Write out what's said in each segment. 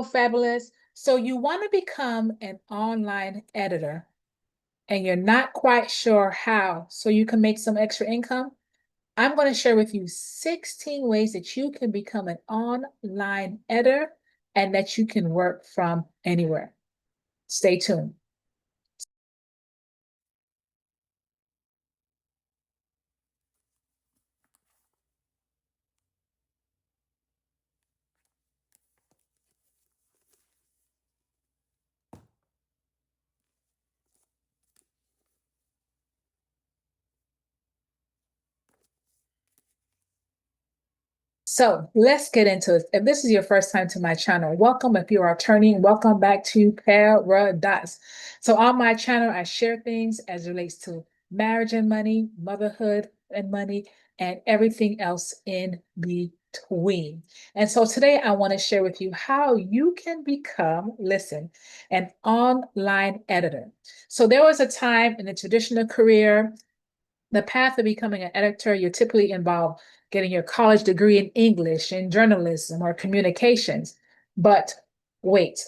Fabulous. So you want to become an online editor and you're not quite sure how, so you can make some extra income. I'm going to share with you 16 ways that you can become an online editor and that you can work from anywhere. Stay tuned. So let's get into it. If this is your first time to my channel, welcome. If you are returning, welcome back to Paradise. So on my channel, I share things as it relates to marriage and money, motherhood and money, and everything else in between. And so today I want to share with you how you can become, listen, an online editor. So there was a time in the traditional career, the path of becoming an editor, you typically involve getting your college degree in English and journalism or communications. But wait,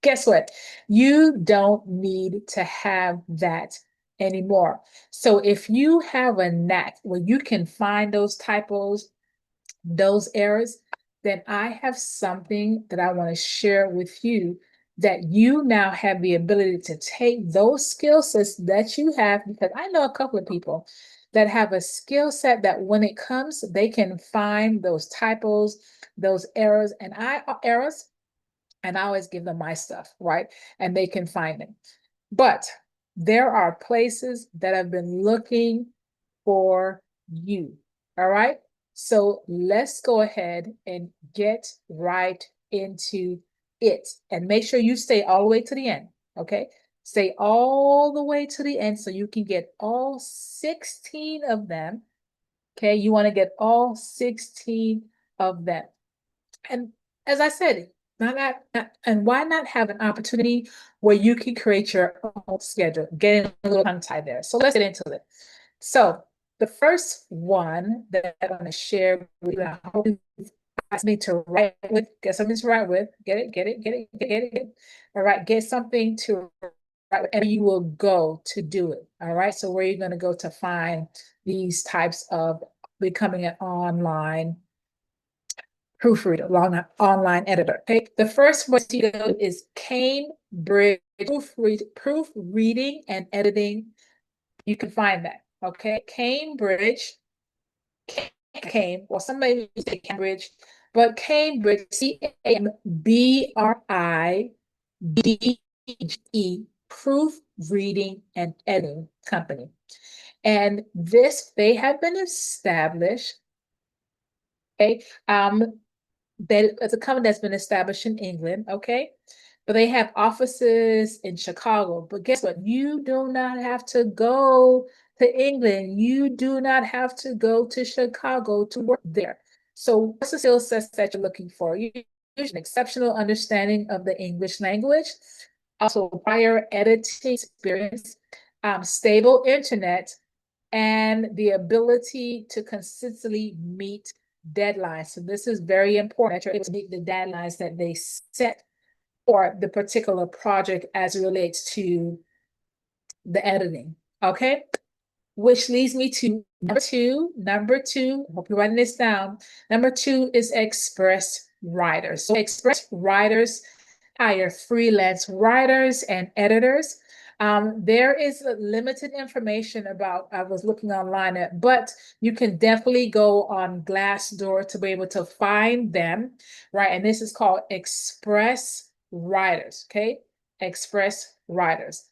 guess what? You don't need to have that anymore. So if you have a knack where you can find those typos, those errors, then I have something that I want to share with you that you now have the ability to take those skill sets that you have, because I know a couple of people that have a skill set that when it comes, they can find those typos, those errors, and I always give them my stuff, right? And they can find them. But there are places that have been looking for you. All right. So let's go ahead and get right into it. And make sure you stay all the way to the end. Okay. Stay all the way to the end so you can get all 16 of them. Okay. You want to get all 16 of them. And as I said, and why not have an opportunity where you can create your own schedule, getting a little tongue tied there. So let's get into it. So the first one that I'm going to share with you, I hope you ask me to write with, get something to write with, get it, get it, get it, get it, get it. All right, get something to write with, and you will go to do it. All right, so where you're going to go to find these types of becoming an online proofreader, online editor. Okay, the first one to go is Cambridge proofreading and editing. You can find that. Okay, Cambridge, well, somebody say Cambridge, but Cambridge, Cambridge, proofreading and editing company. And this, they have been established. Okay, it's a company that's been established in England, okay? But they have offices in Chicago. But guess what? You do not have to go to England. You do not have to go to Chicago to work there. So what's the skill sets that you're looking for? You use an exceptional understanding of the English language, also prior editing experience, stable internet, and the ability to consistently meet deadlines. So this is very important that you're able to meet the deadlines that they set for the particular project as it relates to the editing. Okay. Which leads me to number two. Number two, I hope you're writing this down. Number two is express writers. So express writers hire freelance writers and editors. There is limited information about, I was looking online at, but you can definitely go on Glassdoor to be able to find them, right? And this is called Express Writers, okay? Express Writers.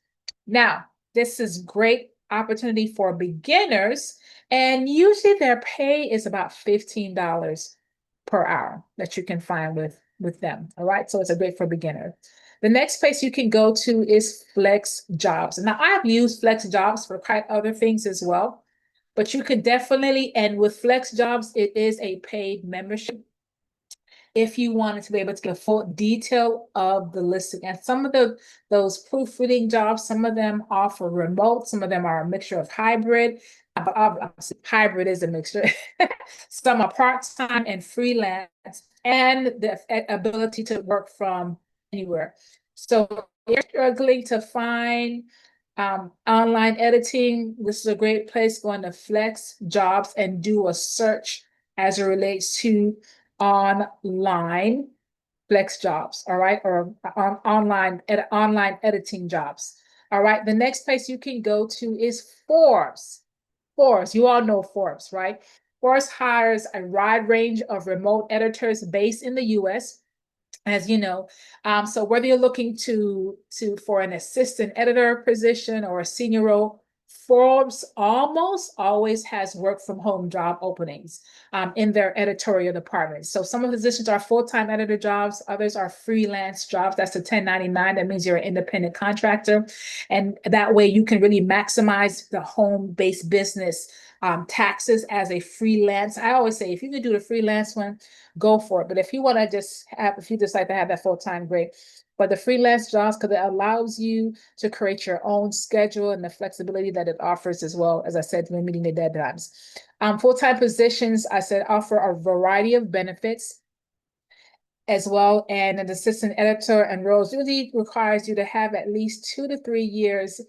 Now, this is great opportunity for beginners, and usually their pay is about $15 per hour that you can find with them. All right, so it's a great for beginner. The next place you can go to is Flex Jobs. Now I've used Flex Jobs for quite other things as well, but you could definitely, and with Flex Jobs, it is a paid membership if you wanted to be able to get a full detail of the listing. And some of those proofreading jobs, some of them offer remote, some of them are a mixture of hybrid, but obviously hybrid is a mixture. Some are part-time and freelance. and the ability to work from anywhere. So if you're struggling to find online editing, this is a great place. Go into Flex Jobs and do a search as it relates to online flex jobs, all right, or online editing jobs. All right. The next place you can go to is Forbes. Forbes, you all know Forbes, right? Forbes hires a wide range of remote editors based in the US, as you know. So whether you're looking to for an assistant editor position or a senior role, Forbes almost always has work from home job openings in their editorial department. So some of the positions are full-time editor jobs, others are freelance jobs. That's a 1099. That means you're an independent contractor. And that way you can really maximize the home-based business taxes as a freelance. I always say if you can do the freelance one, go for it. But if you want to just have, if you just like to have that full time, great. But the freelance jobs, because it allows you to create your own schedule and the flexibility that it offers, as well as I said, when meeting the deadlines. Full-time positions, I said, offer a variety of benefits as well. And an assistant editor and roles usually requires you to have at least 2 to 3 years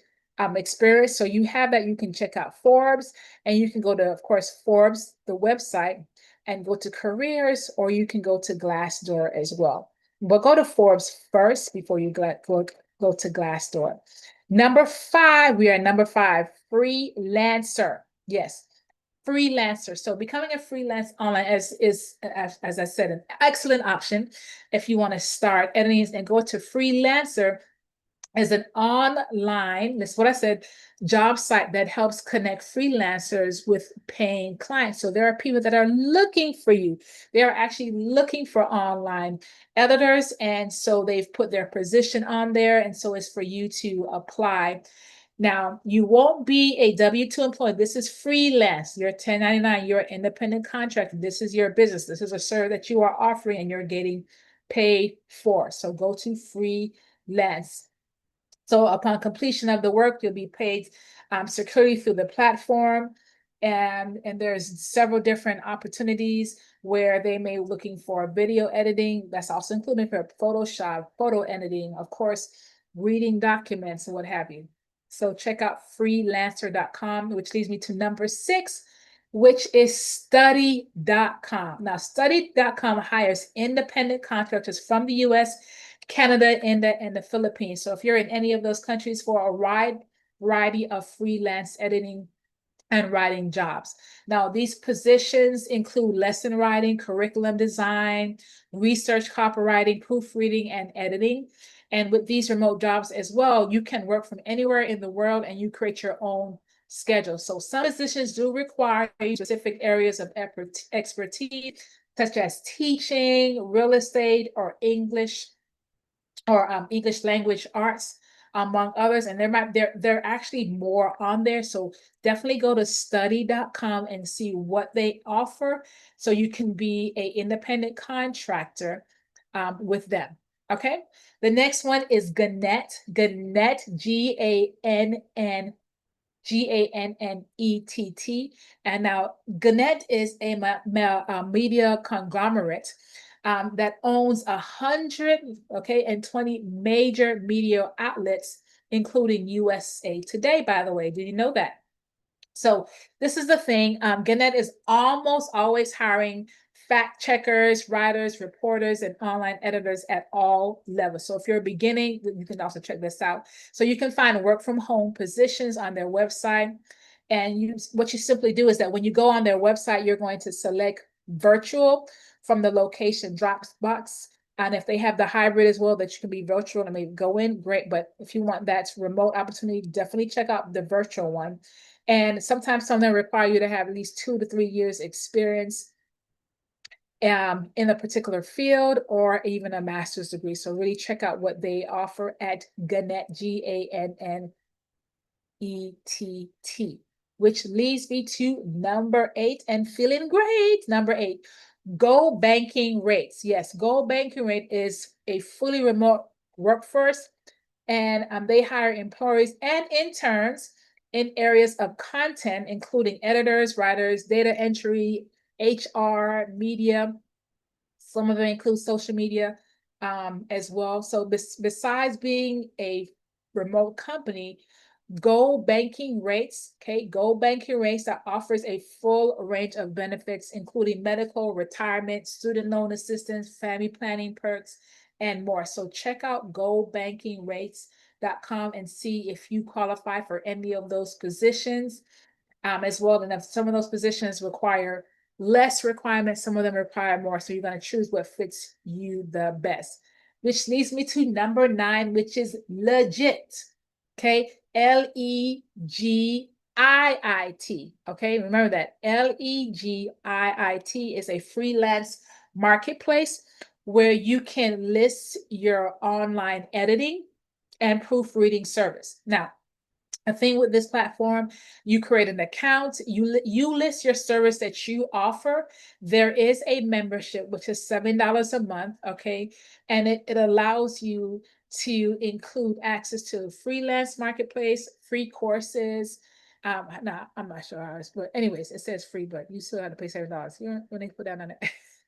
experience. So you have that. You can check out Forbes, and you can go to, of course, Forbes, the website, and go to careers, or you can go to Glassdoor as well. But go to Forbes first before you go to Glassdoor. Number 5, we are number 5, freelancer. Yes, freelancer. So becoming a freelance online is as I said, an excellent option if you want to start editing and go to freelancer as an online, that's what I said, job site that helps connect freelancers with paying clients. So there are people that are looking for you. They are actually looking for online editors. And so they've put their position on there. And so it's for you to apply. Now, you won't be a W-2 employee. This is freelance. You're 1099. You're an independent contractor. This is your business. This is a service that you are offering and you're getting paid for. So go to freelance. So upon completion of the work, you'll be paid securely through the platform. And there's several different opportunities where they may be looking for video editing. That's also included for Photoshop, photo editing, of course, reading documents and what have you. So check out freelancer.com, which leads me to number 6, which is study.com. Now, study.com hires independent contractors from the US, Canada, and the Philippines. So if you're in any of those countries, for a wide variety of freelance editing and writing jobs. Now, these positions include lesson writing, curriculum design, research copywriting, proofreading, and editing. And with these remote jobs as well, you can work from anywhere in the world and you create your own schedule. So some positions do require specific areas of expertise, such as teaching, real estate, or English language arts, among others. And there are actually more on there. So definitely go to study.com and see what they offer so you can be an independent contractor with them. Okay. The next one is Gannett. Gannett, Gannett. And now Gannett is a media conglomerate that owns 120 major media outlets, including USA Today, by the way. Did you know that? So this is the thing. Gannett is almost always hiring fact checkers, writers, reporters, and online editors at all levels. So if you're beginning, you can also check this out. So you can find work from home positions on their website. And what you simply do is that when you go on their website, you're going to select virtual from the location drop box. And if they have the hybrid as well, that you can be virtual and maybe go in, great. But if you want that remote opportunity, definitely check out the virtual one. And sometimes some of them require you to have at least 2 to 3 years experience in a particular field or even a master's degree. So really check out what they offer at Gannett, Gannett, which leads me to number 8 and feeling great. Number 8, Go Banking Rates. Yes, Go Banking Rate is a fully remote workforce, and they hire employees and interns in areas of content, including editors, writers, data entry, HR, media, Some of them include social media as well. So besides being a remote company, Go Banking Rates, okay, Go Banking Rates that offers a full range of benefits, including medical, retirement, student loan assistance, family planning perks, and more. So check out gobankingrates.com and see if you qualify for any of those positions as well. And if some of those positions require less requirements, some of them require more. So you're going to choose what fits you the best, which leads me to number 9, which is Legit. Okay. Legiit. Okay. Remember that Legiit is a freelance marketplace where you can list your online editing and proofreading service. Now, a thing with this platform, you create an account, you list your service that you offer. There is a membership, which is $7 a month, okay? And it allows you to include access to freelance marketplace, free courses. No, I'm not sure how it's, but anyways, it says free, but you still have to pay $7. You know, when they put that on it.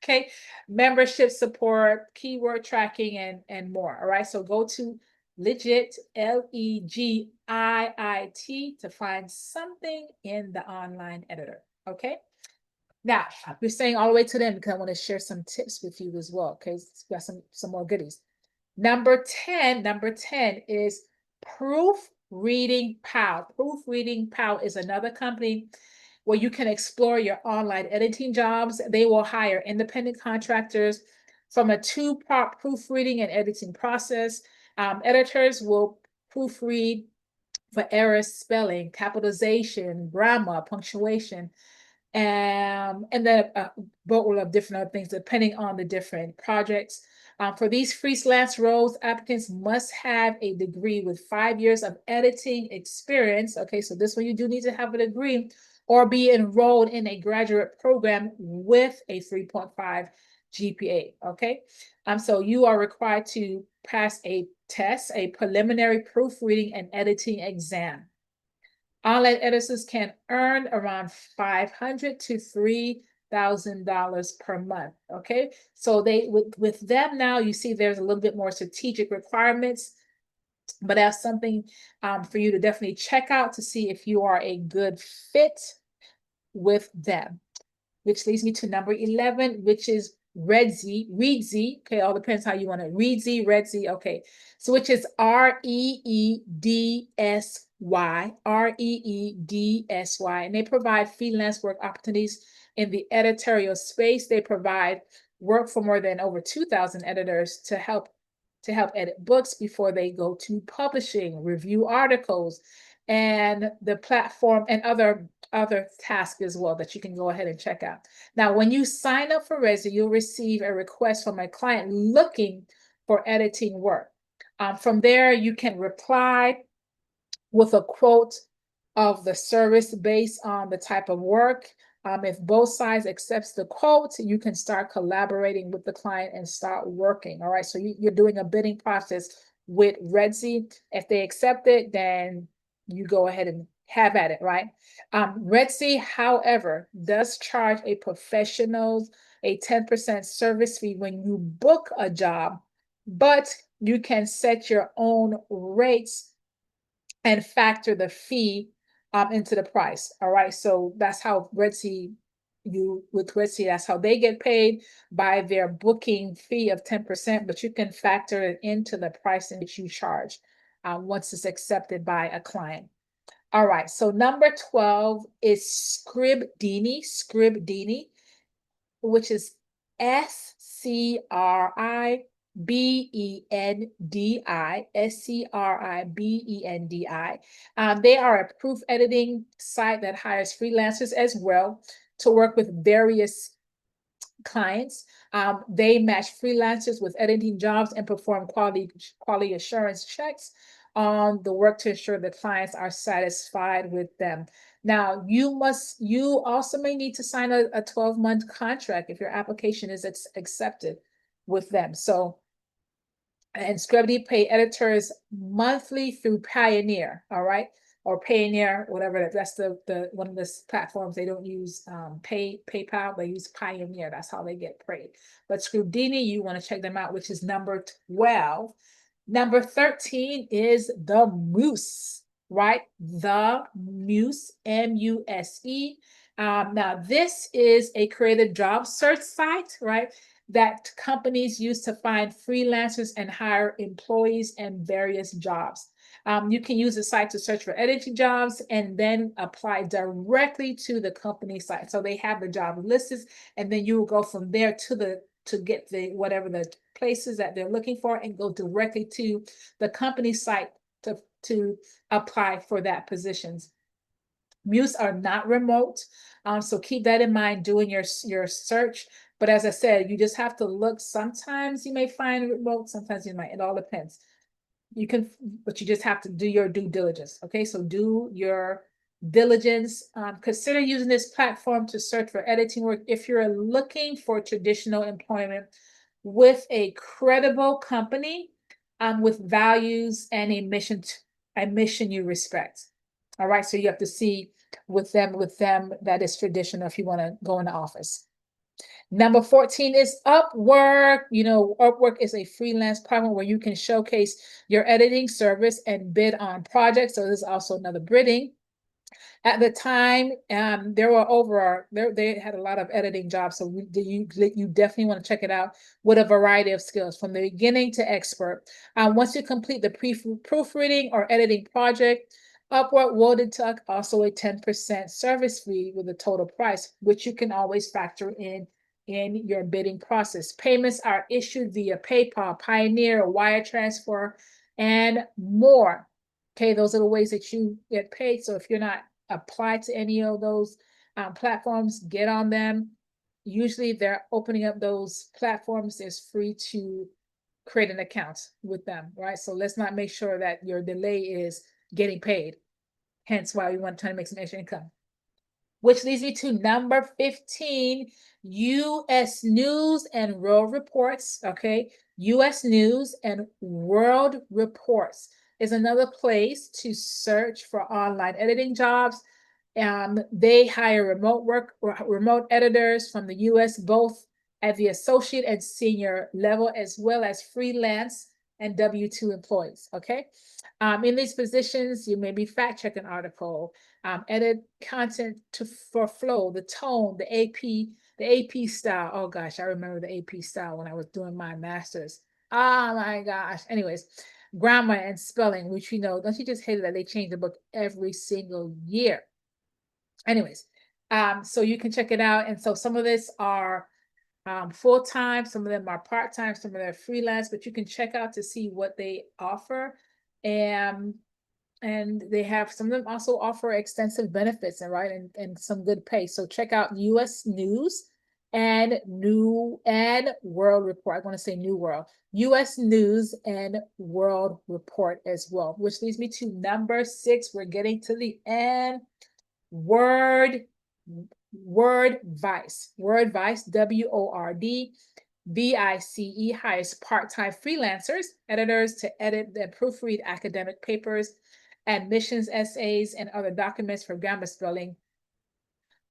Okay, membership support, keyword tracking, and more. All right, so go to Legit, Legiit, to find something in the online editor. Okay. Now, we're saying all the way to them because I want to share some tips with you as well. Okay. We got some more goodies. Number 10 is Proofreading Pal. Proofreading Pal is another company where you can explore your online editing jobs. They will hire independent contractors from a two-part proofreading and editing process. Editors will proofread for errors, spelling, capitalization, grammar, punctuation, and then a boatload of different other things depending on the different projects. For these freelance roles, applicants must have a degree with 5 years of editing experience. Okay, so this one you do need to have a degree or be enrolled in a graduate program with a 3.5 GPA. Okay, so you are required to pass a test, a preliminary proofreading and editing exam. Online editors can earn around $500 to $3,000 per month. Okay, so they with them now, you see there's a little bit more strategic requirements, but that's something for you to definitely check out to see if you are a good fit with them. Which leads me to number 11, which is Reedsy. Okay, all depends how you want to Reedsy. Okay, so which is Reedsy, and they provide freelance work opportunities in the editorial space. They provide work for more than over 2,000 editors to help edit books before they go to publishing, review articles, and the platform and other tasks as well that you can go ahead and check out. Now, when you sign up for Reedsy, you'll receive a request from a client looking for editing work. From there, you can reply with a quote of the service based on the type of work. If both sides accepts the quote, you can start collaborating with the client and start working. All right, so you're doing a bidding process with Reedsy. If they accept it, then you go ahead and have at it, right? Reedsy, however, does charge a professional a 10% service fee when you book a job, but you can set your own rates and factor the fee into the price. All right, so that's how Reedsy, that's how they get paid by their booking fee of 10%, but you can factor it into the price in which you charge once it's accepted by a client. All right, so number 12 is Scribdini, which is Scribendi. They are a proof editing site that hires freelancers as well to work with various clients. They match freelancers with editing jobs and perform quality assurance checks on the work to ensure the clients are satisfied with them. Now, you also may need to sign a 12-month contract if your application is accepted with them. So, and Scribd pay editors monthly through Pioneer. All right. or Payoneer, whatever. That's the one of the platforms. They don't use PayPal. They use Pioneer. That's how they get paid. But Scrudini, you want to check them out, which is number 12. Number 13 is the Moose, right? The Muse, Muse. Now, this is a creative job search site, right? That companies use to find freelancers and hire employees in various jobs. You can use the site to search for editing jobs and then apply directly to the company site. So they have the job listed, and then you will go from there to get the whatever the places that they're looking for and go directly to the company site to apply for that positions. Mutes are not remote, so keep that in mind doing your search. But as I said, you just have to look. Sometimes you may find remote, sometimes you might. It all depends. You can, but you just have to do your due diligence. Okay, so do your diligence. Consider using this platform to search for editing work if you're looking for traditional employment with a credible company, with values and a mission you respect. All right, so you have to see with them that is traditional if you want to go in the office. Number 14 is Upwork. You know, Upwork is a freelance platform where you can showcase your editing service and bid on projects. So this is also another bidding. At the time, there were they had a lot of editing jobs. So you definitely want to check it out with a variety of skills from the beginning to expert. Once you complete the proofreading or editing project, Upwork will deduct also a 10% service fee with the total price, which you can always factor in your bidding process. Payments are issued via PayPal, Pioneer, wire transfer, and more. Okay, those are the ways that you get paid. So if you're not applied to any of those platforms, get on them. Usually they're opening up those platforms. It's free to create an account with them, right? So let's not make sure that your delay is getting paid. Hence why we want to try to make some extra income. Which leads me to number 15, U.S. News and World Reports. Okay, U.S. News and World Reports is another place to search for online editing jobs. They hire remote editors from the U.S., both at the associate and senior level, as well as freelance and W-2 employees. Okay, in these positions, you may be fact-check an article, edit content for flow, the tone, the AP style. Oh gosh, I remember the AP style when I was doing my master's. Oh my gosh. Anyways, grammar and spelling, which you know, don't you just hate it that they change the book every single year? Anyways, so you can check it out. And so some of this are full-time, some of them are part-time, some of them are freelance, but you can check out to see what they offer. And they have, some of them also offer extensive benefits and right and some good pay. So check out US News and World Report. I want to say New World. US News and World Report as well, which leads me to number 6. We're getting to the end. Wordvice, WORDVICE hires part-time freelancers, editors to edit and proofread academic papers, admissions essays, and other documents for grammar, spelling,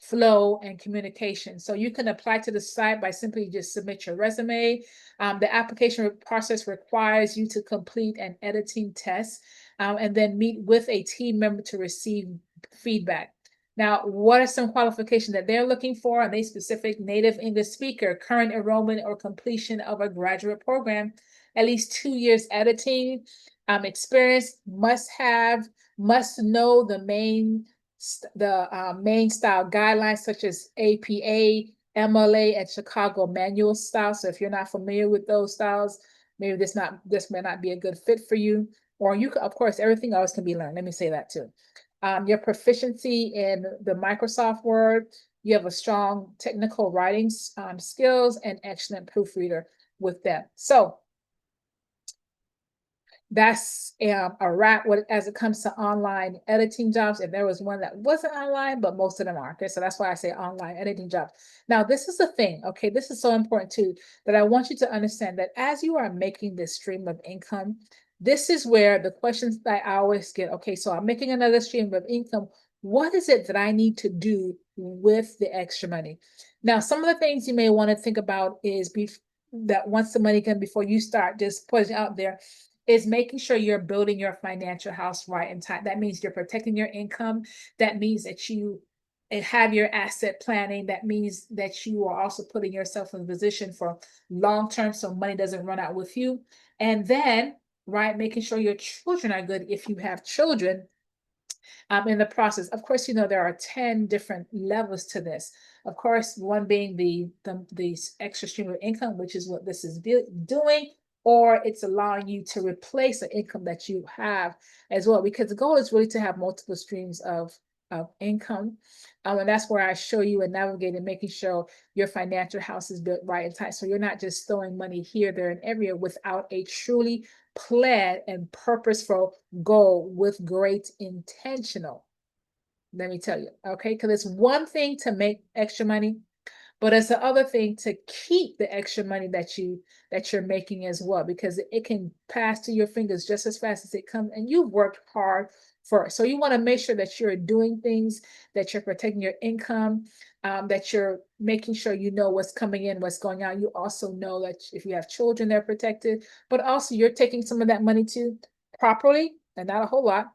flow, and communication. So you can apply to the site by simply just submit your resume. The application process requires you to complete an editing test and then meet with a team member to receive feedback. Now, what are some qualifications that they're looking for? Are they specific? Native English speaker, current enrollment or completion of a graduate program, at least 2 years editing experience, must know the main style guidelines such as APA, MLA, and Chicago manual style. So if you're not familiar with those styles, maybe this may not be a good fit for you. Or you can, of course, everything else can be learned. Let me say that too. Your proficiency in the Microsoft Word, you have a strong technical writing skills, and excellent proofreader with them. So that's a wrap as it comes to online editing jobs. If there was one that wasn't online, but most of them are. Okay, so that's why I say online editing jobs. Now, this is the thing, okay, this is so important too, that I want you to understand that as you are making this stream of income, this is where the questions that I always get, okay, so I'm making another stream of income. What is it that I need to do with the extra money? Now, some of the things you may want to think about is that once the money comes, before you start just putting it out there, is making sure you're building your financial house right and tight. That means you're protecting your income. That means that you have your asset planning. That means that you are also putting yourself in a position for long term so money doesn't run out with you. And then, right, making sure your children are good if you have children in the process. Of course, there are 10 different levels to this. Of course, one being the extra stream of income, which is what this is doing, or it's allowing you to replace the income that you have as well, because the goal is really to have multiple streams of income. And that's where I show you and navigate and making sure your financial house is built right and tight. So you're not just throwing money here, there, and everywhere without a truly planned and purposeful goal with great intentional. Let me tell you, okay? Because it's one thing to make extra money, but it's the other thing to keep the extra money that you're making as well, because it can pass through your fingers just as fast as it comes, and you've worked hard for it. So you want to make sure that you're doing things, that you're protecting your income, that you're making sure you know what's coming in, what's going out. You also know that if you have children, they're protected, but also you're taking some of that money too properly, and not a whole lot,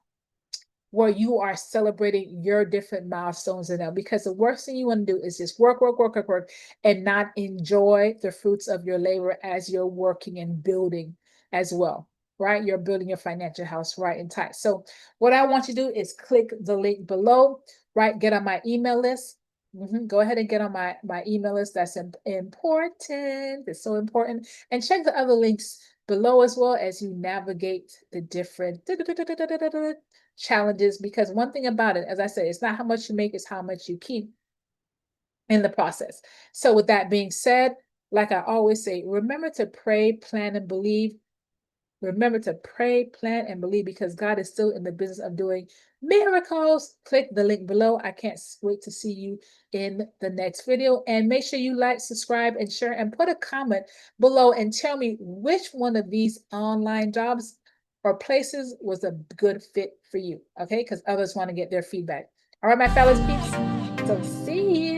where you are celebrating your different milestones in them. Because the worst thing you want to do is just work, work, work, work, work, and not enjoy the fruits of your labor as you're working and building as well, right? You're building your financial house right and tight. So what I want you to do is click the link below, right? Get on my email list. Go ahead and get on my email list. That's important. It's so important. And check the other links below as well as you navigate the different challenges, because one thing about it, as I said, it's not how much you make, it's how much you keep in the process. So with that being said, like I always say, remember to pray, plan, and believe. Remember to pray, plan, and believe, because God is still in the business of doing miracles. Click the link below. I can't wait to see you in the next video. And make sure you like, subscribe, and share, and put a comment below and tell me which one of these online jobs or places was a good fit for you, okay? Because others want to get their feedback. All right, my fellas peeps. So see you.